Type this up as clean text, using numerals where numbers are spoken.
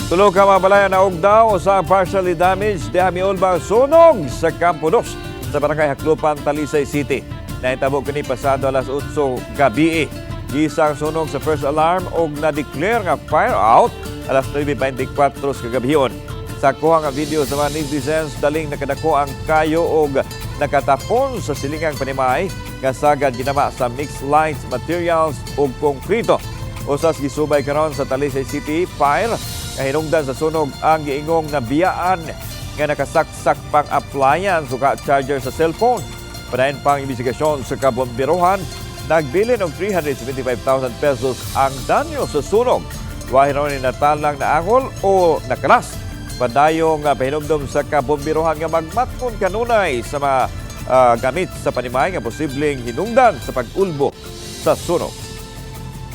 Tulo ka mabalayan na daw sa partially damaged dehamiol ba sunog sa Campo 2 sa Barangay Haklupan, Talisay City. Nahitabo kini pasado alas 8 gabi. Gisang sunog sa first alarm o na-declare nga fire out alas 9:24 kagabihon. Sa kuha nga video sa mga netizens, daling nakadako ang kayo o nakatapon sa silingang panimay nga sagad ginama sa mixed lines materials o konkrito. Usas gisubay karon sa Talisay City Fire nga hinungdan sa sunog ang giingong na biyaan nga nakasaksak pang appliance o charger sa cellphone. Padayon pang investigasyon sa kabomberohan, nagbilin og 375,000 pesos ang danyo sa sunog. Wahi raw ni natalang na angol o nakalas. Padayong pahinumdom sa kabomberohan nga magmatkon kanunay sa mga gamit sa panimay nga posibleng hinungdan sa pag-ulbo sa sunog.